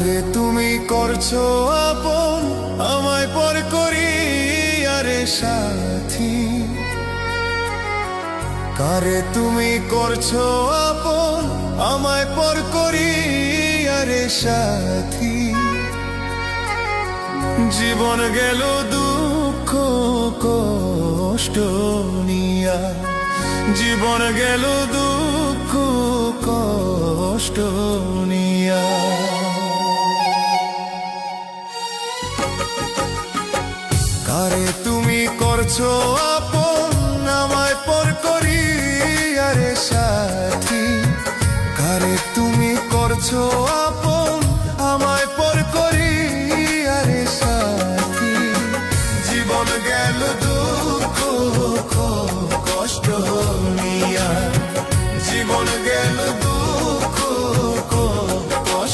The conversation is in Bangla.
কারে তুমি করছো আপন আমায় পর করি আরে সাথী, কারে তুমি করছো আপন আমায় পর করি আরে সাথী। জীবন গেল দুঃখ কষ্ট নিয়া, জীবন গেল দুঃখ কষ্ট নিয়া। কারে তুমি করছো আপন আমায় পর করি আরে সাথী, কারে তুমি করছো আপন